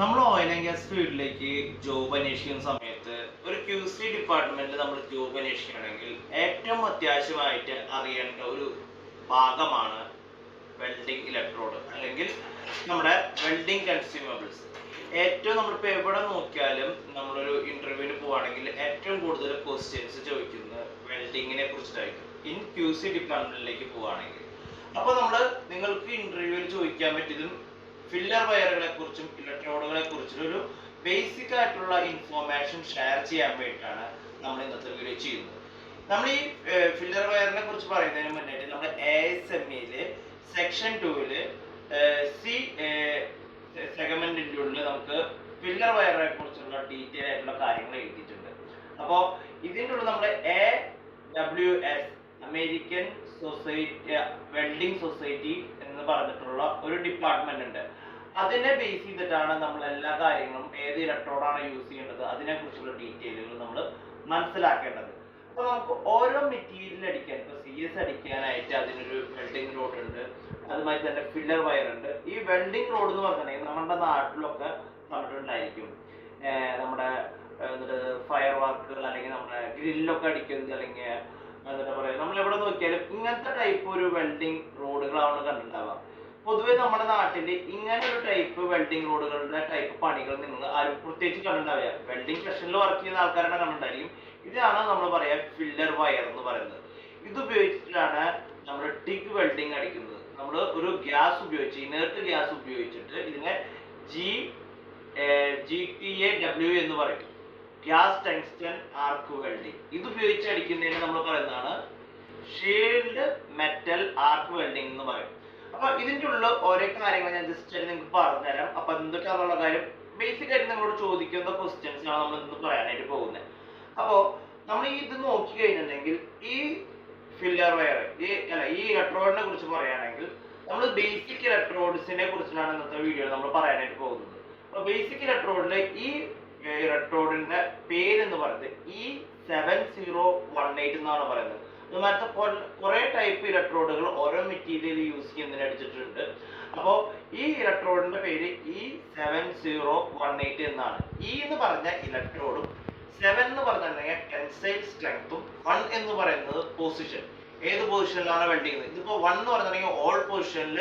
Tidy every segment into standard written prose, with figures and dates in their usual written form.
നമ്മൾ oil and gas ഫീൽഡിലേക്ക് job അന്വേഷിക്കുന്ന സമയത്ത് ഒരു QC ഡിപ്പാർട്ട്മെന്റിൽ നമ്മൾ ജോബ് അന്വേഷിക്കുകയാണെങ്കിൽ ഏറ്റവും അത്യാവശ്യമായിട്ട് അറിയേണ്ട ഒരു ഭാഗമാണ് വെൽഡിംഗ് ഇലക്ട്രോഡ് അല്ലെങ്കിൽ നമ്മുടെ വെൽഡിംഗ് കൺസ്യൂമബിൾസ്. ഏറ്റവും നമ്മളിപ്പോൾ എവിടെ നോക്കിയാലും നമ്മളൊരു ഇന്റർവ്യൂവിന് പോവുകയാണെങ്കിൽ ഏറ്റവും കൂടുതൽ ക്വസ്റ്റ്യൻസ് ചോദിക്കുന്നത് വെൽഡിങ്ങിനെ കുറിച്ചിട്ടായിരിക്കും ഇൻ QC ഡിപ്പാർട്ട്മെന്റിലേക്ക് പോവുകയാണെങ്കിൽ. അപ്പോൾ നിങ്ങൾക്ക് ഇന്റർവ്യൂവിൽ ചോദിക്കാൻ പറ്റിയതും ഫില്ലർ വയറുകളെ കുറിച്ചും ഇലക്ട്രോഡുകളെ കുറിച്ചും ഒരു ബേസിക് ആയിട്ടുള്ള ഇൻഫോർമേഷൻ ഷെയർ ചെയ്യാൻ വേണ്ടിയിട്ടാണ് നമ്മൾ ഇന്നത്തെ വീഡിയോ ചെയ്യുന്നത്. നമ്മൾ ഈ ഫില്ലർ വയറിനെ കുറിച്ച് പറയുന്നതിന് മുന്നായിട്ട് നമ്മുടെ ASMEയില് സെക്ഷൻ 2 സി സെഗ്മെന്റിന്റെ ഉള്ളിൽ നമുക്ക് ഫില്ലർ വയറിനെ കുറിച്ചുള്ള ഡീറ്റെയിൽ ആയിട്ടുള്ള കാര്യങ്ങൾ എഴുതിയിട്ടുണ്ട്. അപ്പോൾ ഇതിൻ്റെ ഉള്ളിൽ നമ്മുടെ AWS American society welding society എന്ന് പറഞ്ഞിട്ടുള്ള ഒരു ഡിപ്പാർട്ട്മെന്റ് ഉണ്ട്. അതിനെ ബേസ് ചെയ്തിട്ടാണ് നമ്മൾ എല്ലാ കാര്യങ്ങളും ഏത് ഇലക്ട്രോഡാണ് യൂസ് ചെയ്യേണ്ടത് അതിനെ കുറിച്ചുള്ള ഡീറ്റെയിലുകൾ നമ്മൾ മനസ്സിലാക്കേണ്ടത്. അപ്പോൾ നമുക്ക് ഓരോ മെറ്റീരിയൽ അടിക്കാൻ, ഇപ്പോൾ CS അടിക്കാനായിട്ട് അതിനൊരു വെൽഡിംഗ് റോഡ് ഉണ്ട്, അതുമാതിരി തന്നെ ഫില്ലർ വയർ ഉണ്ട്. ഈ വെൽഡിംഗ് റോഡ് എന്ന് പറഞ്ഞിട്ടുണ്ടെങ്കിൽ നമ്മുടെ നാട്ടിലൊക്കെ കണ്ടിട്ടുണ്ടായിരിക്കും. നമ്മുടെ ഫയർ വർക്കുകൾ അല്ലെങ്കിൽ നമ്മുടെ ഗ്രില്ലൊക്കെ അടിക്കുന്നത്, അല്ലെങ്കിൽ എന്താ പറയുക, നമ്മൾ എവിടെ നോക്കിയാലും ഇങ്ങനത്തെ ടൈപ്പ് ഒരു വെൽഡിംഗ് റോഡുകളാണ് കണ്ടിട്ടുണ്ടാവുക. പൊതുവെ നമ്മുടെ നാട്ടിൽ ഇങ്ങനെ ഒരു ടൈപ്പ് വെൽഡിംഗ് റോഡുകളുടെ ടൈപ്പ് പണികൾ നിങ്ങൾ ആരും പ്രത്യേകിച്ച് കണ്ടിട്ടുണ്ടാവില്ല. വെൽഡിംഗ് സെക്ഷനിൽ വർക്ക് ചെയ്യുന്ന ആൾക്കാരാണ് കണ്ടിട്ടുണ്ടായിരിക്കും. ഇതാണ് നമ്മൾ പറയാ ഫില്ലർ വയർ എന്ന് പറയുന്നത്. ഇത് ഉപയോഗിച്ചിട്ടാണ് നമ്മൾ ടിഗ് വെൽഡിംഗ് അടിക്കുന്നത്. നമ്മൾ ഒരു ഗ്യാസ് ഉപയോഗിച്ച്, ഇനേർട്ട് ഗ്യാസ് ഉപയോഗിച്ചിട്ട് ഇതിനെ GTAW എന്ന് പറയും, ഗ്യാസ് ടങ്സ്റ്റൺ ആർക്ക് വെൽഡിംഗ്. ഇത് ഉപയോഗിച്ച് അടിക്കുന്നതിന് നമ്മൾ പറയുന്നതാണ് ഷീൽഡ് മെറ്റൽ ആർക്ക് വെൽഡിംഗ് എന്ന് പറയും. അപ്പൊ ഇതിൻ്റെ ഉള്ള ഓരോ കാര്യങ്ങൾ ഞാൻ ജസ്റ്റ് നിങ്ങൾക്ക് പറഞ്ഞുതരാം. അപ്പൊ എന്തൊക്കെയാണെന്നുള്ള കാര്യം ബേസിക് ആയിട്ട് നിങ്ങളോട് ചോദിക്കുന്ന ക്വസ്റ്റ്യൻസ് ആണ് നമ്മൾ ഇന്ന് പറയാനായിട്ട് പോകുന്നത്. അപ്പോൾ നമ്മൾ ഇത് നോക്കി കഴിഞ്ഞിട്ടുണ്ടെങ്കിൽ ഈ ഫില്ലർ വയർ ഈ ഇലക്ട്രോഡിനെ കുറിച്ച് പറയുകയാണെങ്കിൽ നമ്മൾ ബേസിക് ഇലക്ട്രോഡ്സിനെ കുറിച്ചാണ് ഇന്നത്തെ വീഡിയോ നമ്മൾ പറയാനായിട്ട് പോകുന്നത്. അപ്പോൾ ബേസിക് ഇലക്ട്രോഡിലെ ഈ ഇലക്ട്രോഡിന്റെ പേര് എന്ന് പറയുന്നത് E7018 എന്നാണ് പറയുന്നത്. അതുമാത്രത്തെ കുറെ ടൈപ്പ് ഇലക്ട്രോഡുകൾ ഓരോ മെറ്റീരിയൽ യൂസ് ചെയ്യുന്നതിന് അടിച്ചിട്ടുണ്ട്. അപ്പോൾ ഈ ഇലക്ട്രോഡിന്റെ പേര് E7018 എന്നാണ്. E എന്ന് പറഞ്ഞ ഇലക്ട്രോഡും 7 എന്ന് പറഞ്ഞിട്ടുണ്ടെങ്കിൽ ടെൻസൈൽ സ്ട്രെങ്ത്തും 1 എന്ന് പറയുന്നത് പൊസിഷൻ, ഏത് പൊസിഷനിലാണ് വെൽഡ് ചെയ്യുന്നത്. ഇതിപ്പോൾ 1 എന്ന് പറഞ്ഞിട്ടുണ്ടെങ്കിൽ ഓൾ പൊസിഷനിൽ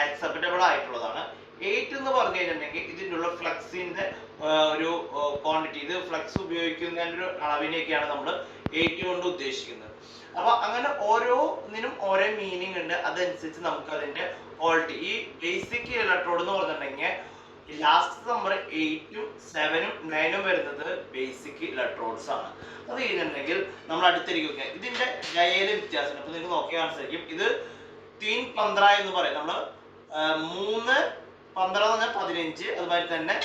ആക്സെപ്റ്റബിൾ ആയിട്ടുള്ളതാണ്. 8 എന്ന് പറഞ്ഞു കഴിഞ്ഞിട്ടുണ്ടെങ്കിൽ ഇതിൻ്റെ ഉള്ള ഫ്ലക്സിന്റെ ഒരു ക്വാണ്ടിറ്റി, ഇത് ഫ്ലക്സ് ഉപയോഗിക്കുന്നതിൻ്റെ ഒരു അളവിനെയൊക്കെയാണ് നമ്മൾ 8 കൊണ്ട് ഉദ്ദേശിക്കുന്നത്. അപ്പൊ അങ്ങനെ ഓരോന്നിനും ഓരോ മീനിങ് ഉണ്ട്. അതനുസരിച്ച് നമുക്ക് അതിന്റെ ക്വാളിറ്റി, ഈ ബേസിക് ഇലക്ട്രോഡ് എന്ന് പറഞ്ഞിട്ടുണ്ടെങ്കിൽ ലാസ്റ്റ് നമ്പർ 8ഉം 7ഉം 9ഉം വരുന്നത് ബേസിക് ഇലക്ട്രോഡ്സ് ആണ്. അത് കഴിഞ്ഞിട്ടുണ്ടെങ്കിൽ നമ്മൾ അടുത്തിരിക്കുക ഇതിന്റെ ഡയയില് വ്യത്യാസം. അപ്പൊ നിങ്ങൾക്ക് നോക്കിയാൽ മനസ്സിലാക്കും. ഇത് 315 എന്ന് പറയും. നമ്മൾ 315 എന്ന് പറഞ്ഞാൽ 15, അതുമാതിരി തന്നെ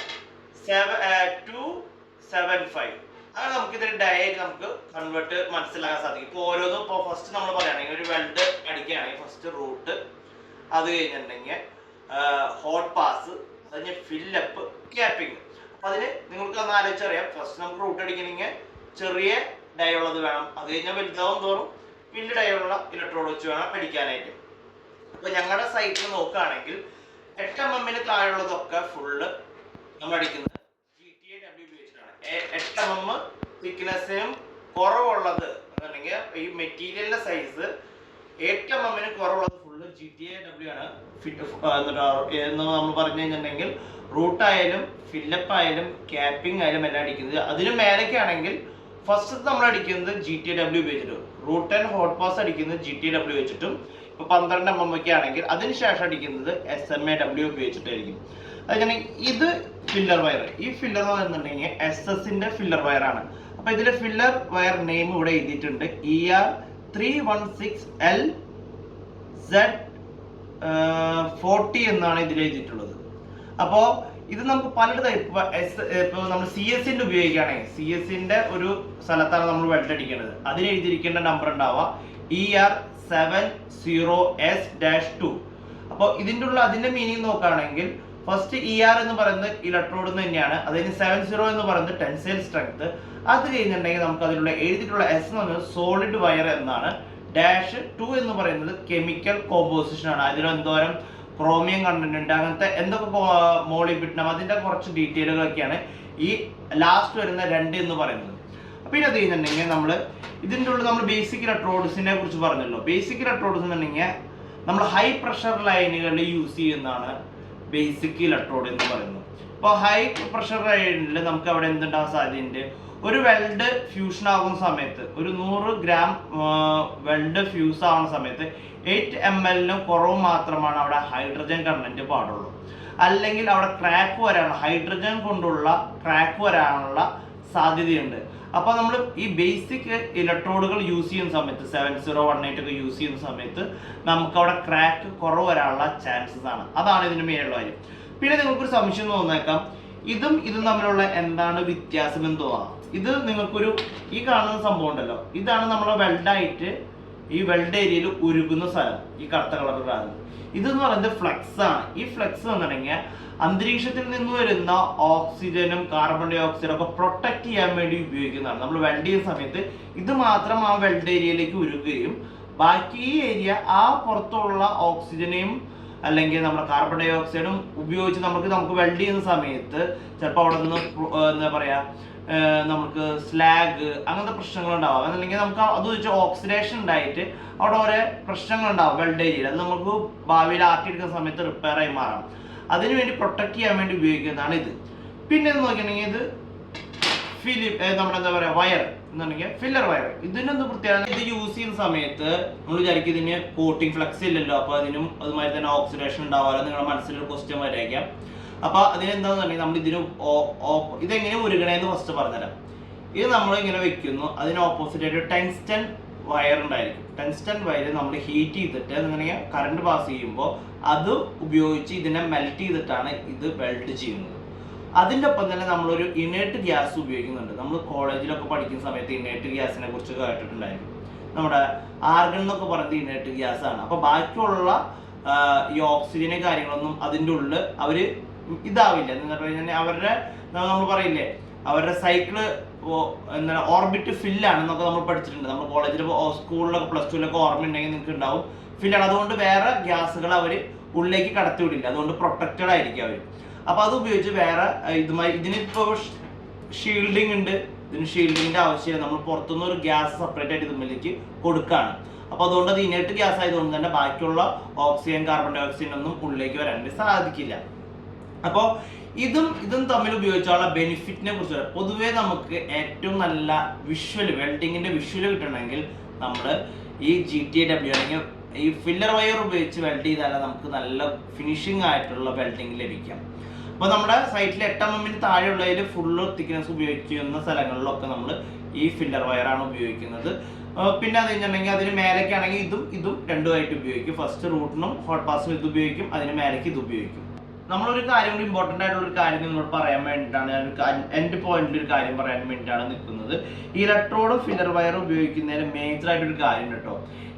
275. അങ്ങനെ നമുക്ക് ഇതിന്റെ ഡയറ്റ് നമുക്ക് കൺവേർട്ട് മനസ്സിലാക്കാൻ സാധിക്കും. ഇപ്പോൾ ഓരോന്നും ഇപ്പോൾ ഫസ്റ്റ് നമ്മൾ പറയുകയാണെങ്കിൽ ഒരു വെൽഡ് അടിക്കുകയാണെങ്കിൽ ഫസ്റ്റ് റൂട്ട്, അത് കഴിഞ്ഞിട്ടുണ്ടെങ്കിൽ ഹോട്ട് പാസ്, അത് കഴിഞ്ഞ് ഫില്ലപ്പ്, ക്യാപ്പിംഗ്. അപ്പം അതിന് നിങ്ങൾക്ക് ഒന്ന് ആലോചിച്ചറിയാം. ഫസ്റ്റ് നമുക്ക് റൂട്ട് അടിക്കണമെങ്കിൽ ചെറിയ ഡയ ഉള്ളത് വേണം. അത് കഴിഞ്ഞാൽ വലുതാവും തോറും വലിയ ഡയ ഉള്ള ഇലക്ട്രോഡ് വെച്ച് വേണം അടിക്കാനായിട്ട്. അപ്പോൾ ഞങ്ങളുടെ സൈറ്റിൽ നോക്കുകയാണെങ്കിൽ 8 mm താഴെയുള്ളതൊക്കെ ഫുള്ള് നമ്മൾ അടിക്കുന്നത് GTAW ഉപയോഗിച്ചിട്ടാണ്. 8 mm തിക്നെസ്സിനും കുറവുള്ളത് എന്നുണ്ടെങ്കിൽ ഈ മെറ്റീരിയലിന്റെ സൈസ് 8 mm കുറവുള്ളത് ഫുള്ള് GTAW ആണ്. എന്ന് നമ്മൾ പറഞ്ഞു കഴിഞ്ഞിട്ടുണ്ടെങ്കിൽ റൂട്ട് ആയാലും ഫില്ലപ്പ് ആയാലും ക്യാപ്പിംഗ് ആയാലും എല്ലാം അടിക്കുന്നത്. അതിന് മേലേക്ക് ആണെങ്കിൽ ഫസ്റ്റ് നമ്മൾ അടിക്കുന്നത് GTAW ഉപയോഗിച്ചിട്ടും, റൂട്ട് ആൻഡ് ഹോട്ട് പാസ് അടിക്കുന്നത് GTAW വെച്ചിട്ടും. ഇപ്പൊ 12 mm ഒക്കെ ആണെങ്കിൽ അതിനുശേഷം അടിക്കുന്നത് SMAW ഉപയോഗിച്ചിട്ടായിരിക്കും. അങ്ങനെ ഇത് ഫില്ലർ വയർ. ഈ ഫില്ലർ വയർ എന്നുണ്ടെങ്കിൽ SS-ന്റെ ഫില്ലർ വയർ ആണ്. അപ്പൊ ഇതിന്റെ ഫില്ലർ വയർ നെയിം ഇവിടെ എഴുതിയിട്ടുണ്ട്, ER316LZ40 എന്നാണ് ഇതിൽ എഴുതിയിട്ടുള്ളത്. അപ്പോൾ ഇത് നമുക്ക് പല ടൈപ്പ്, ഇപ്പോൾ നമ്മൾ CS-ന്റെ ഉപയോഗിക്കുകയാണെങ്കിൽ CS-ന്റെ ഒരു സ്ഥലത്താണ് നമ്മൾ വെൽഡ് അടിക്കേണ്ടത്. അതിൽ എഴുതിയിരിക്കേണ്ട നമ്പർ ഉണ്ടാവുക ER70S-2. അപ്പോൾ അതിന്റെ മീനിങ് നോക്കുകയാണെങ്കിൽ ഫസ്റ്റ് ER എന്ന് പറയുന്നത് ഇലക്ട്രോഡ് തന്നെയാണ്. അതിന് 70 എന്ന് പറയുന്നത് ടെൻസൈൽ സ്ട്രെങ്ത്. അത് കഴിഞ്ഞിട്ടുണ്ടെങ്കിൽ നമുക്ക് അതിലുള്ള എഴുതിയിട്ടുള്ള S എന്ന് പറയുന്നത് സോളിഡ് വയർ എന്നാണ്. -2 എന്ന് പറയുന്നത് കെമിക്കൽ കോമ്പോസിഷൻ ആണ്. അതിൽ എന്തോരം ക്രോമിയം കണ്ടന്റ് ഉണ്ട്, അങ്ങനത്തെ എന്തൊക്കെ മോളിബിഡിനം, അതിന്റെ കുറച്ച് ഡീറ്റെയിലുകളൊക്കെയാണ് ഈ ലാസ്റ്റ് വരുന്ന 2 എന്ന് പറയുന്നത്. പിന്നെ അത് കഴിഞ്ഞിട്ടുണ്ടെങ്കിൽ നമ്മൾ ഇതിൻ്റെ ഉള്ളിൽ നമ്മൾ ബേസിക് ഇലക്ട്രോഡ്സിനെ കുറിച്ച് പറഞ്ഞല്ലോ. ബേസിക് ഇലക്ട്രോഡ്സ് എന്നുണ്ടെങ്കിൽ നമ്മൾ ഹൈ പ്രഷർ ലൈനുകളിൽ യൂസ് ചെയ്യുന്നതാണ് ബേസിക് ഇലക്ട്രോഡ് എന്ന് പറയുന്നത്. അപ്പോൾ ഹൈ പ്രഷർ ലൈനിൽ നമുക്ക് അവിടെ എന്തുണ്ടാകാൻ സാധ്യതയുണ്ട്, ഒരു വെൽഡ് ഫ്യൂഷൻ ആകുന്ന സമയത്ത്, ഒരു 100 ഗ്രാം വെൽഡ് ഫ്യൂസ് ആവുന്ന സമയത്ത് 8 ml കുറവ് മാത്രമാണ് അവിടെ ഹൈഡ്രജൻ കണ്ടന്റ് പാടുള്ളൂ. അല്ലെങ്കിൽ അവിടെ ക്രാക്ക് വരാനുള്ള, ഹൈഡ്രജൻ കൊണ്ടുള്ള ക്രാക്ക് വരാനുള്ള സാധ്യതയുണ്ട്. അപ്പോൾ നമ്മൾ ഈ ബേസിക് ഇലക്ട്രോഡുകൾ യൂസ് ചെയ്യുന്ന സമയത്ത് 7018 ഒക്കെ യൂസ് ചെയ്യുന്ന സമയത്ത് നമുക്ക് അവിടെ ക്രാക്ക് കുറവ് വരാനുള്ള ചാൻസസ് ആണ്. അതാണ് ഇതിന് മെയിനുള്ള കാര്യം. പിന്നെ നിങ്ങൾക്കൊരു സംശയം തോന്നേക്കാം, ഇതും തമ്മിലുള്ള എന്താണ് വ്യത്യാസം എന്ന് തോന്നാം. ഇത് നിങ്ങൾക്കൊരു ഈ കാണുന്ന സംഭവം ഉണ്ടല്ലോ, ഇതാണ് നമ്മളെ വെൽഡായിട്ട് ഈ വെൽഡ് ഏരിയയിൽ ഉരുകുന്ന സ്ഥലം, ഈ കറുത്ത കളർ കാണുന്നത്. ഇതെന്ന് പറയുന്നത് ഫ്ലക്സ് ആണ്. ഈ ഫ്ലക്സ് എന്നുണ്ടെങ്കിൽ അന്തരീക്ഷത്തിൽ നിന്ന് വരുന്ന ഓക്സിജനും കാർബൺ ഡൈ ഓക്സൈഡും ഒക്കെ പ്രൊട്ടക്ട് ചെയ്യാൻ വേണ്ടി ഉപയോഗിക്കുന്നതാണ്. നമ്മൾ വെൽഡ് ചെയ്യുന്ന സമയത്ത് ഇത് മാത്രം ആ വെൽഡ് ഏരിയയിലേക്ക് ഉരുകുകയും ബാക്കി ഈ ഏരിയ ആ പുറത്തുള്ള ഓക്സിജനെയും അല്ലെങ്കിൽ നമ്മുടെ കാർബൺ ഡൈ ഓക്സൈഡും ഉപയോഗിച്ച് നമുക്ക് വെൽഡ് ചെയ്യുന്ന സമയത്ത് ചിലപ്പോൾ അവിടെ നിന്ന് എന്താ പറയുക, നമുക്ക് സ്ലാഗ് അങ്ങനത്തെ പ്രശ്നങ്ങൾ ഉണ്ടാവാം. അല്ലെങ്കിൽ നമുക്ക് അത് വെച്ച് ഓക്സിഡേഷൻ ഉണ്ടായിട്ട് അവിടെ ഓരോ പ്രശ്നങ്ങൾ ഉണ്ടാവും വെൽഡ് ഏരിയയിൽ. അത് നമുക്ക് ഭാവിയിൽ ആക്കിയെടുക്കുന്ന സമയത്ത് റിപ്പയർ ആയി മാറാം. അതിനുവേണ്ടി പ്രൊട്ടക്ട് ചെയ്യാൻ വേണ്ടി ഉപയോഗിക്കുന്നതാണ് ഇത്. പിന്നെ നോക്കിയിട്ടുണ്ടെങ്കിൽ ഇത് നമ്മുടെ എന്താ പറയുക വയർ എന്നുണ്ടെങ്കിൽ ഫില്ലർ വയർ. ഇതിനെന്ത് പ്രത്യേകത, ഇത് യൂസ് ചെയ്യുന്ന സമയത്ത് നമ്മൾ വിചാരിക്കും ഇതിന് കോട്ടിംഗ് ഫ്ലക്സ് ഇല്ലല്ലോ, അപ്പോൾ അതിനും അതുമാതിരി തന്നെ ഓക്സിഡേഷൻ ഉണ്ടാവാലോ, നിങ്ങളുടെ മനസ്സിലൊരു ക്വസ്റ്റ്യൻ വരായിരിക്കാം. അപ്പോൾ അതിനെന്താണെന്നുണ്ടെങ്കിൽ നമ്മൾ ഇതിന് ഇതെങ്ങനെ ഉരുകണേന്ന് ഫസ്റ്റ് പറഞ്ഞുതരാം. ഇത് നമ്മൾ ഇങ്ങനെ വെക്കുന്നു, അതിന് ഓപ്പോസിറ്റ് ആയിട്ട് ടങ്സ്റ്റൺ വയർ ഉണ്ടായിരിക്കും. ടങ്സ്റ്റൺ വയർ നമ്മൾ ഹീറ്റ് ചെയ്തിട്ട് അങ്ങനെ കറണ്ട് പാസ് ചെയ്യുമ്പോൾ അത് ഉപയോഗിച്ച് ഇതിനെ മെൽറ്റ് ചെയ്തിട്ടാണ് ഇത് വെൽഡ് ചെയ്യുന്നത്. അതിൻ്റെ ഒപ്പം തന്നെ നമ്മളൊരു ഇനേർട്ട് ഗ്യാസ് ഉപയോഗിക്കുന്നുണ്ട്. നമ്മൾ കോളേജിലൊക്കെ പഠിക്കുന്ന സമയത്ത് ഇനേർട്ട് ഗ്യാസിനെ കുറിച്ച് കേട്ടിട്ടുണ്ടായിരിക്കും. നമ്മുടെ ആർഗൺ എന്നൊക്കെ പറയുന്നത് ഇനേർട്ട് ഗ്യാസ് ആണ്. അപ്പോൾ ബാക്കിയുള്ള ഈ ഓക്സിജനും കാര്യങ്ങളൊന്നും അതിൻ്റെ ഉള്ളിൽ അവർ ഇതാവില്ല. എന്ന് പറഞ്ഞാൽ അവരുടെ നമ്മൾ പറയില്ലേ, അവരുടെ സൈക്കിള് എന്താണ് ഓർബിറ്റ് ഫില്ലാണെന്നൊക്കെ നമ്മൾ പഠിച്ചിട്ടുണ്ട്. നമ്മൾ കോളേജിൽ സ്കൂളിലൊക്കെ പ്ലസ് ടുവിലൊക്കെ ഓർമ്മയുണ്ടെങ്കിൽ നിങ്ങൾക്ക് ഉണ്ടാവും, ഫില്ലാണ്. അതുകൊണ്ട് വേറെ ഗ്യാസുകൾ അവർ ഉള്ളിലേക്ക് കടത്തി വിടില്ല, അതുകൊണ്ട് പ്രൊട്ടക്റ്റഡ് ആയിരിക്കും അവർ. അപ്പോൾ അത് ഉപയോഗിച്ച് വേറെ ഇതിനിപ്പോൾ ഷീൽഡിങ് ഉണ്ട്. ഇതിന് ഷീൽഡിങ്ങിൻ്റെ ആവശ്യമില്ല, നമ്മൾ പുറത്തുനിന്ന് ഒരു ഗ്യാസ് സെപ്പറേറ്റ് ആയിട്ട് ഇതിലേക്ക് കൊടുക്കുകയാണ്. അപ്പോൾ അതുകൊണ്ട് അത് ഇനേർട്ട് ഗ്യാസ് ആയതുകൊണ്ട് തന്നെ ബാക്കിയുള്ള ഓക്സിജൻ കാർബൺ ഡൈ ഓക്സൈഡ് ഒന്നും ഉള്ളിലേക്ക് വരാൻ വേണ്ടി സാധിക്കില്ല. അപ്പോൾ ഇതും തമ്മിൽ ഉപയോഗിച്ചുള്ള ബെനിഫിറ്റിനെ കുറിച്ച് പൊതുവേ നമുക്ക് ഏറ്റവും നല്ല വെൽഡിങ്ങിന്റെ വിഷ്വൽ കിട്ടണമെങ്കിൽ നമ്മൾ ഈ GTAW അല്ലെങ്കിൽ ഈ ഫില്ലർ വയർ ഉപയോഗിച്ച് വെൽഡ് ചെയ്താലേ നമുക്ക് നല്ല ഫിനിഷിംഗ് ആയിട്ടുള്ള വെൽഡിങ് ലഭിക്കാം. അപ്പോൾ നമ്മുടെ സൈറ്റിൽ 8 mm താഴെയുള്ളതിൽ ഫുള്ള് തിക്നെസ് ഉപയോഗിക്കുന്ന സ്ഥലങ്ങളിലൊക്കെ നമ്മൾ ഈ ഫില്ലർ വയറാണ് ഉപയോഗിക്കുന്നത്. പിന്നെ അത് കഴിഞ്ഞിട്ടുണ്ടെങ്കിൽ അതിന് മേലേക്കാണെങ്കിൽ ഇതും രണ്ടുമായിട്ട് ഉപയോഗിക്കും. ഫസ്റ്റ് റൂട്ടിനും ഹോട്ട് പാസിനും ഇത് ഉപയോഗിക്കും, അതിന് മേലേക്ക് ഇത് ഉപയോഗിക്കും. നമ്മളൊരു കാര്യം കൂടി ഇമ്പോർട്ടൻ്റ് ആയിട്ടുള്ള ഒരു കാര്യം നിങ്ങളോട് പറയാൻ വേണ്ടിയിട്ടാണ്, എൻഡ് പോയിന്റിൽ ഒരു കാര്യം പറയാൻ വേണ്ടിയിട്ടാണ് നിൽക്കുന്നത്. ഈ ഇലക്ട്രോഡ് ഫില്ലർ വയർ ഉപയോഗിക്കുന്നതിന് മേജർ ആയിട്ടൊരു കാര്യം കേട്ടോ.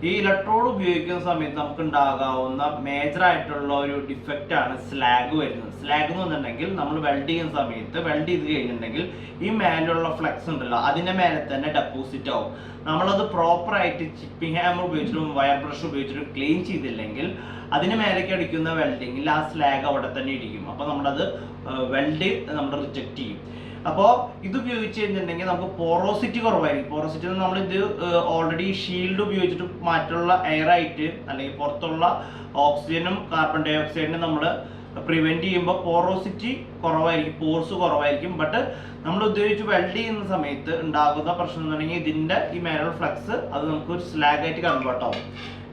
ഈ ഇലക്ട്രോഡ് ഉപയോഗിക്കുന്ന സമയത്ത് നമുക്ക് ഉണ്ടാകാവുന്ന മേജർ ആയിട്ടുള്ള ഒരു ഡിഫക്റ്റ് ആണ് സ്ലാഗ് വരുന്നത്. സ്ലാഗ് എന്ന് പറഞ്ഞിട്ടുണ്ടെങ്കിൽ നമ്മൾ വെൽഡ് ചെയ്യുന്ന സമയത്ത് വെൽഡ് ചെയ്ത് കഴിഞ്ഞിട്ടുണ്ടെങ്കിൽ ഈ മേലുള്ള ഫ്ലക്സ് ഉണ്ടല്ലോ അതിൻ്റെ മേലെ തന്നെ ഡെപ്പോസിറ്റ് ആവും. നമ്മളത് പ്രോപ്പറായിട്ട് ചിപ്പിംഗ് ഹാമർ ഉപയോഗിച്ചിട്ടും വയർ ബ്രഷ് ഉപയോഗിച്ചിട്ടും ക്ലീൻ ചെയ്തില്ലെങ്കിൽ അതിന് മേലേക്ക് അടിക്കുന്ന വെൽഡിങ്ങിൽ ആ സ്ലാഗ് അവിടെ തന്നെ ഇരിക്കും. അപ്പോൾ നമ്മളത് വെൽഡ് നമ്മൾ റിജക്റ്റ് ചെയ്യും. അപ്പോൾ ഇത് ഉപയോഗിച്ച് കഴിഞ്ഞിട്ടുണ്ടെങ്കിൽ നമുക്ക് പോറോസിറ്റി കുറവായിരിക്കും. പോറോസിറ്റി നമ്മൾ ഇത് ഓൾറെഡി ഷീൽഡ് ഉപയോഗിച്ചിട്ട് മറ്റുള്ള എയറായിട്ട് അല്ലെങ്കിൽ പുറത്തുള്ള ഓക്സിജനും കാർബൺ ഡൈ ഓക്സൈഡിനും നമ്മൾ പ്രിവെന്റ് ചെയ്യുമ്പോൾ പോറോസിറ്റി കുറവായിരിക്കും, പോർസ് കുറവായിരിക്കും. ബട്ട് നമ്മൾ ഉപയോഗിച്ച് വെൽഡ് ചെയ്യുന്ന സമയത്ത് ഉണ്ടാകുന്ന പ്രശ്നം എന്ന് പറഞ്ഞാൽ ഇതിൻ്റെ ഈ മേലുള്ള ഫ്ലക്സ് അത് നമുക്ക് ഒരു സ്ലാഗ് ആയിട്ട് കൺവേർട്ട് ആവും.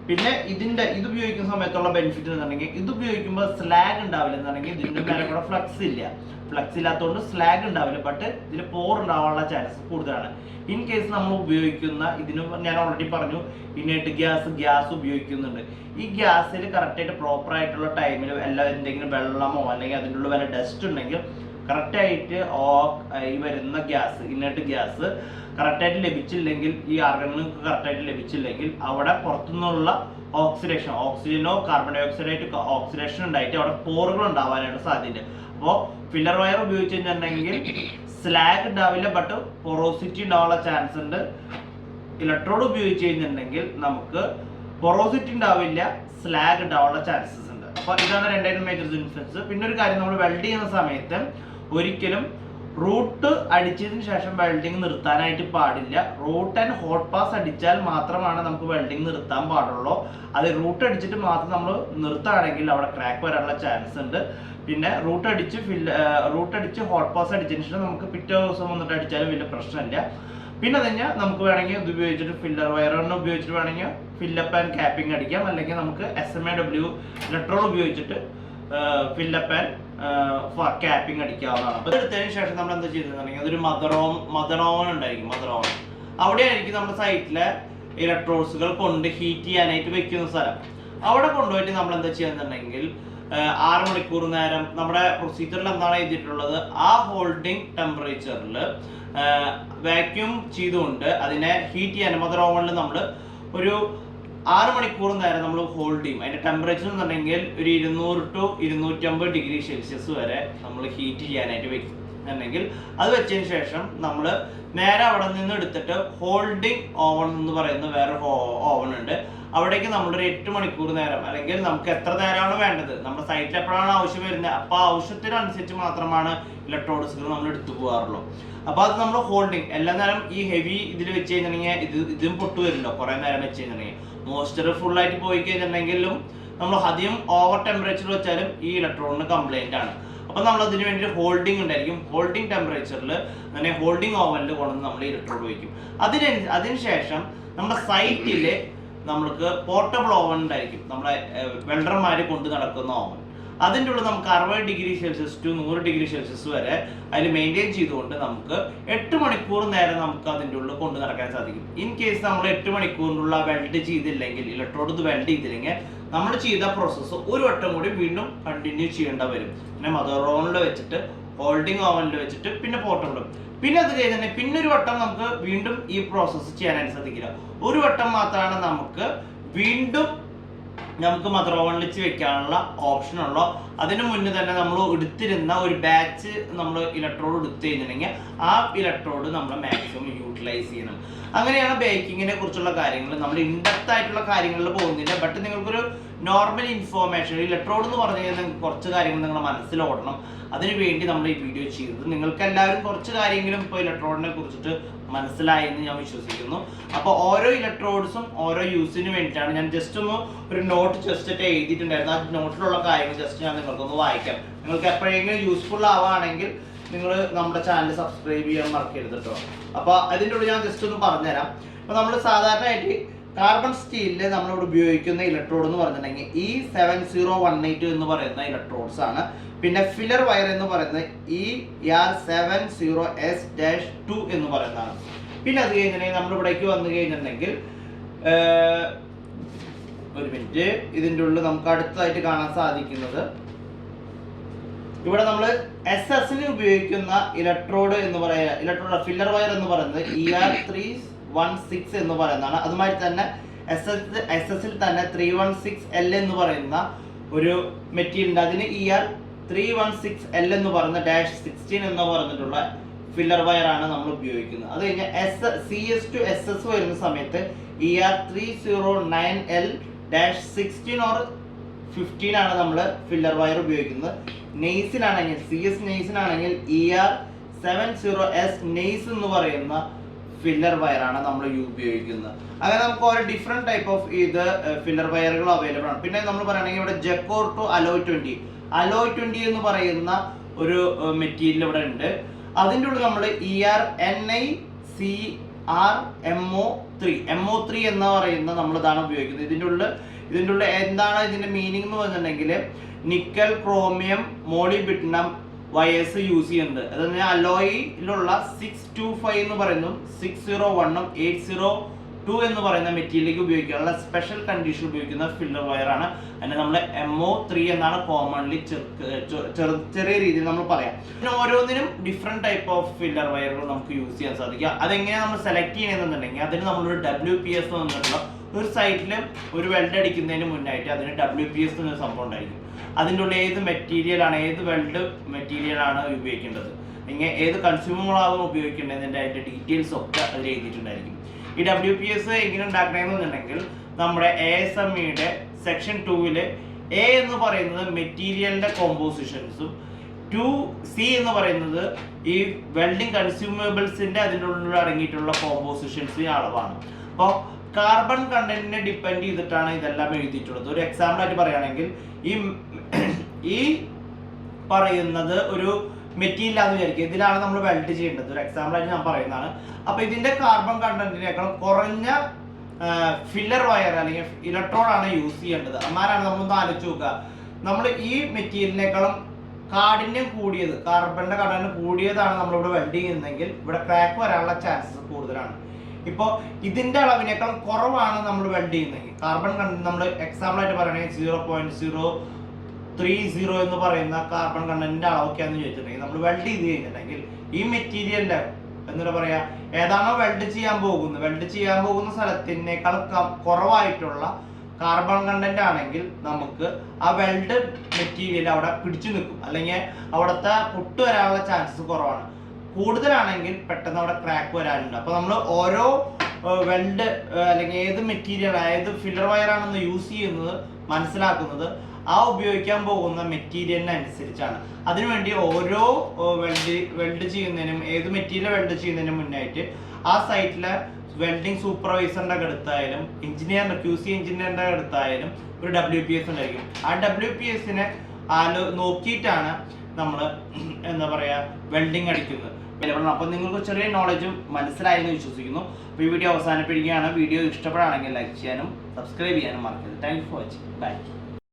പിന്നെ ഇത് ഉപയോഗിക്കുന്ന സമയത്തുള്ള ബെനിഫിറ്റ് എന്നുണ്ടെങ്കിൽ ഇത് ഉപയോഗിക്കുമ്പോൾ സ്ലാഗ് ഉണ്ടാവില്ല. എന്നുണ്ടെങ്കിൽ ഇതിൻ്റെ മേലെ കൂടെ ഫ്ലക്സ് ഇല്ല, ഫ്ലക്സ് ഇല്ലാത്തതുകൊണ്ട് സ്ലാഗ് ഉണ്ടാവില്ല. ബട്ട് ഇതിൽ പോർ ഉണ്ടാവാനുള്ള ചാൻസസ് കൂടുതലാണ്. ഇൻ കേസ് നമ്മൾ ഉപയോഗിക്കുന്ന ഇതിന് ഞാൻ ഓൾറെഡി പറഞ്ഞു ഇനേർട്ട് ഗ്യാസ് ഉപയോഗിക്കുന്നുണ്ട്. ഈ ഗ്യാസിൽ കറക്റ്റായിട്ട് പ്രോപ്പർ ആയിട്ടുള്ള ടൈമിൽ എന്തെങ്കിലും വെള്ളമോ അല്ലെങ്കിൽ അതിൻ്റെ ഉള്ള വല്ല ഡസ്റ്റ് ഉണ്ടെങ്കിൽ കറക്റ്റായിട്ട് ഈ വരുന്ന ഗ്യാസ് ഇനേർട്ട് ഗ്യാസ് കറക്റ്റായിട്ട് ലഭിച്ചില്ലെങ്കിൽ, ഈ ആർഗണുകൾക്ക് കറക്റ്റായിട്ട് ലഭിച്ചില്ലെങ്കിൽ അവിടെ പുറത്തുനിന്നുള്ള ഓക്സിജനോ കാർബൺ ഡൈ ഓക്സൈഡായിട്ട് ഓക്സിഡേഷൻ ഉണ്ടായിട്ട് അവിടെ പോറുകൾ ഉണ്ടാവാനായിട്ട് സാധ്യത. അപ്പോൾ ഫില്ലർ വയർ ഉപയോഗിച്ച് കഴിഞ്ഞിട്ടുണ്ടെങ്കിൽ സ്ലാഗ് ഉണ്ടാവില്ല, ബട്ട് പൊറോസിറ്റി ഉണ്ടാവാനുള്ള ചാൻസ് ഉണ്ട്. ഇലക്ട്രോഡ് ഉപയോഗിച്ച് കഴിഞ്ഞിട്ടുണ്ടെങ്കിൽ നമുക്ക് പൊറോസിറ്റി ഉണ്ടാവില്ല, സ്ലാഗ് ഉണ്ടാവാനുള്ള ചാൻസസ് ഉണ്ട്. അപ്പോൾ ഇതാണ് രണ്ടായിരം മേജർ ഡിഫറൻസ്. പിന്നെ ഒരു കാര്യം, നമ്മൾ വെൽഡ് ചെയ്യുന്ന സമയത്ത് ഒരിക്കലും റൂട്ട് അടിച്ചതിന് ശേഷം വെൽഡിങ് നിർത്താനായിട്ട് പാടില്ല. റൂട്ട് ആൻഡ് ഹോട്ട് പാസ് അടിച്ചാൽ മാത്രമാണ് നമുക്ക് വെൽഡിങ് നിർത്താൻ പാടുള്ളൂ. അത് റൂട്ട് അടിച്ചിട്ട് മാത്രം നമ്മൾ നിർത്തുകയാണെങ്കിൽ അവിടെ ക്രാക്ക് വരാനുള്ള ചാൻസ് ഉണ്ട്. പിന്നെ റൂട്ട് അടിച്ച് ഹോട്ട് പാസ് അടിച്ചതിന് ശേഷം നമുക്ക് പിറ്റേ ദിവസം വന്നിട്ട് അടിച്ചാലും വലിയ പ്രശ്നമില്ല. പിന്നെ അത് കഴിഞ്ഞാൽ നമുക്ക് വേണമെങ്കിൽ ഇത് ഉപയോഗിച്ചിട്ട് ഫില്ലർ വയറിനെ ഉപയോഗിച്ചിട്ട് വേണമെങ്കിൽ ഫില്ലപ്പ് ആൻഡ് ക്യാപ്പിംഗ് അടിക്കാം. അല്ലെങ്കിൽ നമുക്ക് SMAW ഇലക്ട്രോഡ് ഉപയോഗിച്ചിട്ട് ഫില്ലപ്പ് ആൻഡ് ക്യാപ്പിംഗ് അടിക്കാവുന്നതാണ്. അപ്പോൾ എടുത്തതിന് ശേഷം നമ്മൾ എന്താ ചെയ്തിട്ടുണ്ടെങ്കിൽ അതൊരു മദർ ഓവൻ ഉണ്ടായിരിക്കും. മദർ ഓവൻ അവിടെയായിരിക്കും നമ്മുടെ സൈറ്റിലെ ഇലക്ട്രോഡ്സുകൾ കൊണ്ട് ഹീറ്റ് ചെയ്യാനായിട്ട് വെക്കുന്ന സ്ഥലം. അവിടെ കൊണ്ടുപോയിട്ട് നമ്മൾ എന്താ ചെയ്യുന്നുണ്ടെങ്കിൽ 6 മണിക്കൂർ നേരം നമ്മുടെ പ്രൊസീജിയറിൽ എന്താണ് എഴുതിയിട്ടുള്ളത്, ആ ഹോൾഡിംഗ് ടെമ്പറേച്ചറിൽ വാക്യൂം ചെയ്തുകൊണ്ട് അതിനെ ഹീറ്റ് ചെയ്യാൻ മദർ ഓവനിൽ നമ്മൾ ഒരു 6 മണിക്കൂർ നേരം നമ്മൾ ഹോൾഡ് ചെയ്യും. അതിൻ്റെ ടെമ്പറേച്ചർ എന്നുണ്ടെങ്കിൽ ഒരു 200 to 250 ഡിഗ്രി സെൽഷ്യസ് വരെ നമ്മൾ ഹീറ്റ് ചെയ്യാനായിട്ട് വെക്കുന്നുണ്ടെങ്കിൽ അത് വെച്ചതിന് ശേഷം നമ്മൾ നേരെ അവിടെ നിന്ന് എടുത്തിട്ട് ഹോൾഡിംഗ് ഓവൻ എന്ന് പറയുന്ന വേറെ ഓവൻ ഉണ്ട്. അവിടേക്ക് നമ്മളൊരു 8 മണിക്കൂർ നേരം, അല്ലെങ്കിൽ നമുക്ക് എത്ര നേരമാണ് വേണ്ടത്, നമ്മുടെ സൈറ്റിൽ എപ്പോഴാണ് ആവശ്യം വരുന്നത്, അപ്പോൾ ആവശ്യത്തിനനുസരിച്ച് മാത്രമാണ് ഇലക്ട്രോഡ്സുകൾ നമ്മൾ എടുത്തു പോകാറുള്ളൂ. അപ്പോൾ അത് നമ്മൾ ഹോൾഡിംഗ് എല്ലാ നേരം ഈ ഹെവി ഇതിൽ വെച്ച് കഴിഞ്ഞിട്ടുണ്ടെങ്കിൽ ഇതും പൊട്ടു വരില്ലോ. കുറേ നേരം വെച്ച് കഴിഞ്ഞിട്ടുണ്ടെങ്കിൽ മോയ്സ്ചർ ഫുള്ളായിട്ട് പോയി കഴിഞ്ഞിട്ടുണ്ടെങ്കിലും നമ്മൾ അധികം ഓവർ ടെമ്പറേച്ചർ വെച്ചാലും ഈ ഇലക്ട്രോഡിന് കംപ്ലൈൻ്റ് ആണ്. അപ്പോൾ നമ്മൾ അതിന് വേണ്ടി ഹോൾഡിംഗ് ഉണ്ടായിരിക്കും. ഹോൾഡിംഗ് ടെമ്പറേച്ചറിൽ അങ്ങനെ ഹോൾഡിംഗ് ഓവനിൽ കൊണ്ടുവന്ന് നമ്മൾ ഇലക്ട്രോഡ് വയ്ക്കും. അതിനുശേഷം നമ്മുടെ സൈറ്റിൽ നമ്മൾക്ക് പോർട്ടബിൾ ഓവൻ ഉണ്ടായിരിക്കും, നമ്മളെ വെൽഡർമാർ കൊണ്ട് നടക്കുന്ന ഓവൻ. അതിൻ്റെ ഉള്ളിൽ നമുക്ക് 60 degree Celsius to 100 degree Celsius വരെ അതിൽ മെയിൻറ്റെയിൻ ചെയ്തുകൊണ്ട് നമുക്ക് 8 മണിക്കൂർ നേരം നമുക്ക് അതിൻ്റെ ഉള്ളിൽ കൊണ്ട് നടക്കാൻ സാധിക്കും. ഇൻ കേസ് നമ്മൾ 8 മണിക്കൂറിനുള്ള വെൽഡ് ചെയ്തില്ലെങ്കിൽ, ഇലക്ട്രോഡ് വെൽഡ് ചെയ്തില്ലെങ്കിൽ, നമ്മൾ ചെയ്ത പ്രോസസ്സ് ഒരു വട്ടം കൂടി വീണ്ടും കണ്ടിന്യൂ ചെയ്യേണ്ട വരും. പിന്നെ മദർ ഓവനിൽ വെച്ചിട്ട്, ഹോൾഡിംഗ് ഓവനിൽ വെച്ചിട്ട്, പിന്നെ പോർട്ടബിളും. പിന്നെ അത് കഴിഞ്ഞാൽ പിന്നെ ഒരു വട്ടം നമുക്ക് വീണ്ടും ഈ പ്രോസസ്സ് ചെയ്യാനായിട്ട് സാധിക്കില്ല. ഒരു വട്ടം മാത്രമാണ് നമുക്ക് മദർ ഓവനിൽ വെച്ച് വെക്കാനുള്ള ഓപ്ഷൻ ഉള്ളൂ. അതിന് മുന്നേ തന്നെ നമ്മൾ എടുത്തിരുന്ന ഒരു ബാച്ച് നമ്മൾ ഇലക്ട്രോഡ് എടുത്തു കഴിഞ്ഞിട്ടുണ്ടെങ്കിൽ ആ ഇലക്ട്രോഡ് നമ്മൾ മാക്സിമം യൂട്ടിലൈസ് ചെയ്യണം. അങ്ങനെയാണ് ബേക്കിങ്ങിനെ കുറിച്ചുള്ള കാര്യങ്ങൾ. നമ്മൾ ഇൻഡെപ്ത് ആയിട്ടുള്ള കാര്യങ്ങളിൽ പോകുന്നില്ല. ബട്ട് നിങ്ങൾക്കൊരു നോർമൽ ഇൻഫോർമേഷൻ, ഇലക്ട്രോഡ് എന്ന് പറഞ്ഞു കഴിഞ്ഞാൽ കുറച്ച് കാര്യങ്ങൾ നിങ്ങൾ മനസ്സിലോടണം. അതിനു വേണ്ടി നമ്മൾ ഈ വീഡിയോ ചെയ്തത്. നിങ്ങൾക്ക് എല്ലാവരും കുറച്ച് കാര്യങ്ങളും ഇപ്പോൾ ഇലക്ട്രോഡിനെ കുറിച്ചിട്ട് മനസ്സിലായി എന്ന് ഞാൻ വിശ്വസിക്കുന്നു. അപ്പോൾ ഓരോ ഇലക്ട്രോഡ്സും ഓരോ യൂസിന് വേണ്ടിയിട്ടാണ്. ഞാൻ ജസ്റ്റ് ഒരു നോട്ട് ജസ്റ്റ് എഴുതിയിട്ടുണ്ടായിരുന്നു. ആ നോട്ടിലുള്ള കാര്യങ്ങൾ ജസ്റ്റ് ഞാൻ നിങ്ങൾക്കൊന്ന് വായിക്കാം. നിങ്ങൾക്ക് എപ്പോഴെങ്കിലും യൂസ്ഫുൾ ആവുകയാണെങ്കിൽ നിങ്ങൾ നമ്മുടെ ചാനൽ സബ്സ്ക്രൈബ് ചെയ്യാൻ മറക്കരുത് കേട്ടോ. അപ്പോൾ അതിൻ്റെ ഉള്ളിൽ ഞാൻ ജസ്റ്റ് ഒന്ന് പറഞ്ഞുതരാം. അപ്പോൾ നമ്മൾ സാധാരണയായിട്ട് കാർബൺ സ്റ്റീലിൽ നമ്മളിവിടെ ഉപയോഗിക്കുന്ന ഇലക്ട്രോഡ് എന്ന് പറഞ്ഞിട്ടുണ്ടെങ്കിൽ E7018 എന്ന് പറയുന്ന ഇലക്ട്രോഡ്സ് ആണ്. പിന്നെ ഫില്ലർ വയർ എന്ന് പറയുന്നത് ER70S-2 എന്ന് പറയുന്നതാണ്. പിന്നെ അത് കഴിഞ്ഞിട്ടുണ്ടെങ്കിൽ നമ്മൾ ഇവിടേക്ക് വന്നു കഴിഞ്ഞിട്ടുണ്ടെങ്കിൽ ഒരു മിനിറ്റ്, ഇതിൻ്റെ ഉള്ളിൽ നമുക്ക് അടുത്തതായിട്ട് കാണാൻ സാധിക്കുന്നത് ഇവിടെ നമ്മൾ SS-ന് ഉപയോഗിക്കുന്ന ഇലക്ട്രോഡ് എന്ന് പറയുക ഫില്ലർ വയർ എന്ന് പറയുന്നത് ER316 എന്ന് പറയുന്നതാണ്. അതുമാതിരി തന്നെ SS-ൽ തന്നെ 316L എന്ന് പറയുന്ന ഒരു മെറ്റീരിയൽ ഉണ്ട്. അതിന് ER316L എന്ന് പറയുന്ന -16 എന്ന് പറഞ്ഞിട്ടുള്ള ഫില്ലർ വയർ ആണ് നമ്മൾ ഉപയോഗിക്കുന്നത്. അത് കഴിഞ്ഞാൽ CS to SS വരുന്ന സമയത്ത് ER309L-16 or 15 ആണ് നമ്മൾ ഫില്ലർ വയർ ഉപയോഗിക്കുന്നത്. നെയ്സിനാണെങ്കിൽ CS നെയ്സിനാണെങ്കിൽ ER70S നെയ്സ് എന്ന് പറയുന്ന ഫില്ലർ വയറാണ് നമ്മൾ ഉപയോഗിക്കുന്നത്. അങ്ങനെ നമുക്ക് ഓരോ ഡിഫറെൻറ്റ് ടൈപ്പ് ഓഫ് ഫില്ലർ വയറുകൾ അവൈലബിൾ ആണ്. പിന്നെ നമ്മൾ പറയുകയാണെങ്കിൽ ഇവിടെ ജെക്കോർ ടു അലോയ് 20 എന്ന് പറയുന്ന ഒരു മെറ്റീരിയൽ ഇവിടെ ഉണ്ട്. അതിൻ്റെ ഉള്ളിൽ നമ്മൾ MO3 എന്ന് പറയുന്ന നമ്മൾ ഇതാണ് ഉപയോഗിക്കുന്നത്. ഇതിൻ്റെ ഉള്ളിൽ എന്താണ് ഇതിൻ്റെ മീനിങ് എന്ന് പറഞ്ഞിട്ടുണ്ടെങ്കിൽ നിക്കൽ, ക്രോമിയം, മോളിബിഡ്നം വയേഴ്സ് യൂസ് ചെയ്യുന്നുണ്ട്. അതായത് അലോയിലുള്ള 625 എന്ന് പറയുന്നതും 601 802 എന്ന് പറയുന്ന മെറ്റീരിയലിലേക്ക് ഉപയോഗിക്കാനുള്ള സ്പെഷ്യൽ കണ്ടീഷൻ ഉപയോഗിക്കുന്ന ഫില്ലർ വയറാണ്. അതിനെ നമ്മൾ MO3 എന്നാണ് കോമൺലി ചെറിയ രീതിയിൽ നമ്മൾ പറയാം. പിന്നെ ഓരോന്നിനും ഡിഫറെൻറ്റ് ടൈപ്പ് ഓഫ് ഫില്ലർ വയറുകൾ നമുക്ക് യൂസ് ചെയ്യാൻ സാധിക്കുക. അതെങ്ങനെയാണ് നമ്മൾ സെലക്ട് ചെയ്യണമെന്നുണ്ടെങ്കിൽ അതിന് നമ്മളൊരു WPS എന്നുള്ള ഒരു സൈറ്റിൽ ഒരു വെൽഡ് അടിക്കുന്നതിന് മുന്നായിട്ട് അതിന് WPS എന്നൊരു സംഭവം ഉണ്ടായിരിക്കും. അതിൻ്റെ ഉള്ളിൽ ഏത് മെറ്റീരിയലാണ്, ഏത് വെൽഡ് മെറ്റീരിയലാണ് ഉപയോഗിക്കേണ്ടത്, ഇങ്ങനെ ഏത് കൺസ്യൂമബിളാകും ഉപയോഗിക്കേണ്ടതിൻ്റെ അതിൻ്റെ ഡീറ്റെയിൽസ് ഒക്കെ അതിൽ എഴുതിയിട്ടുണ്ടായിരിക്കും. ഈ WPS എങ്ങനെ ഉണ്ടാക്കണമെന്നുണ്ടെങ്കിൽ നമ്മുടെ ASMEയുടെ സെക്ഷൻ 2-ൽ എ എന്ന് പറയുന്നത് മെറ്റീരിയലിന്റെ കോമ്പോസിഷൻസും 2C എന്ന് പറയുന്നത് ഈ വെൽഡിംഗ് കൺസ്യൂമബിൾസിന്റെ അതിൻ്റെ ഉള്ളിൽ അടങ്ങിയിട്ടുള്ള കോമ്പോസിഷൻസിന്റെ അളവാണ്. അപ്പോൾ കാർബൺ കണ്ടന്റിനെ ഡിപ്പെൻഡ് ചെയ്തിട്ടാണ് ഇതെല്ലാം എഴുതിയിട്ടുള്ളത്. ഒരു എക്സാമ്പിൾ ആയിട്ട് പറയുകയാണെങ്കിൽ ഈ പറയുന്നത് ഒരു മെറ്റീരിയൽ ആണെന്ന് വിചാരിക്കുക, ഇതിലാണ് നമ്മൾ വെൽഡ് ചെയ്യേണ്ടത്. ഒരു എക്സാമ്പിൾ ആയിട്ട് ഞാൻ പറയുന്നതാണ്. അപ്പോൾ ഇതിന്റെ കാർബൺ കണ്ടന്റിനേക്കാൾ കുറഞ്ഞ ഫില്ലർ വയർ അല്ലെങ്കിൽ ഇലക്ട്രോഡ് ആണ് യൂസ് ചെയ്യേണ്ടത്. അന്നാലാണ് നമ്മളൊന്ന് ആലോചിച്ച് നോക്കുക, നമ്മൾ ഈ മെറ്റീരിയലിനേക്കാളും കാഠിന്യം കൂടിയത്, കാർബണിന്റെ കാഠിന്യം കൂടിയതാണ് നമ്മളിവിടെ വെൽഡ് ചെയ്യുന്നതെങ്കിൽ ഇവിടെ ക്രാക്ക് വരാനുള്ള ചാൻസസ് കൂടുതലാണ്. ഇപ്പോൾ ഇതിന്റെ അളവിനേക്കാൾ കുറവാണ് നമ്മൾ വെൽഡ് ചെയ്യുന്നതെങ്കിൽ, കാർബൺ കണ്ടന്റ് നമ്മൾ എക്സാമ്പിൾ ആയിട്ട് പറയുകയാണെങ്കിൽ 0.030 എന്ന് പറയുന്ന കാർബൺ കണ്ടന്റിന്റെ അളവൊക്കെയാണെന്ന് ചോദിച്ചിട്ടുണ്ടെങ്കിൽ നമ്മൾ വെൽഡ് ചെയ്ത് കഴിഞ്ഞിട്ടുണ്ടെങ്കിൽ ഈ മെറ്റീരിയലിന്റെ എന്താ പറയാ, ഏതാണോ വെൽഡ് ചെയ്യാൻ പോകുന്ന സ്ഥലത്തിനേക്കാൾ കുറവായിട്ടുള്ള കാർബൺ കണ്ടന്റ് ആണെങ്കിൽ നമുക്ക് ആ വെൽഡ് മെറ്റീരിയൽ അവിടെ പിടിച്ചു നിൽക്കും, അല്ലെങ്കിൽ അവിടുത്തെ പൊട്ട് വരാനുള്ള ചാൻസസ് കുറവാണ്. കൂടുതലാണെങ്കിൽ പെട്ടെന്ന് അവിടെ ക്രാക്ക് വരാനുണ്ട്. അപ്പോൾ നമ്മൾ ഓരോ വെൽഡ് അല്ലെങ്കിൽ ഏത് മെറ്റീരിയൽ, ഏത് ഫില്ലർ വയർ ആണെന്ന് യൂസ് ചെയ്യുന്നത് മനസ്സിലാക്കുന്നത് ആ ഉപയോഗിക്കാൻ പോകുന്ന മെറ്റീരിയലിനനുസരിച്ചാണ്. അതിനുവേണ്ടി ഓരോ വെൽഡ് ചെയ്യുന്നതിനും ഏത് മെറ്റീരിയൽ വെൽഡ് ചെയ്യുന്നതിനും മുന്നായിട്ട് ആ സൈറ്റിലെ വെൽഡിംഗ് സൂപ്പർവൈസറിന്റെ അടുത്തായാലും QC എഞ്ചിനീയറിന്റെ അടുത്തായാലും ഒരു WPS ഉണ്ടായിരിക്കും. ആ WPSനെ നോക്കിയിട്ടാണ് നമ്മൾ എന്താ പറയാ വെൽഡിംഗ് അടിക്കുന്നത്. അപ്പോൾ നിങ്ങൾക്ക് ചെറിയ നോളജും മനസ്സിലായെന്ന് വിശ്വസിക്കുന്നു. അപ്പോൾ ഈ വീഡിയോ അവസാനിപ്പിക്കുകയാണ്. വീഡിയോ ഇഷ്ടപ്പെടുകയാണെങ്കിൽ ലൈക്ക് ചെയ്യാനും സബ്സ്ക്രൈബ് ചെയ്യാനും മറക്കരുത്. Thank you for watching. By.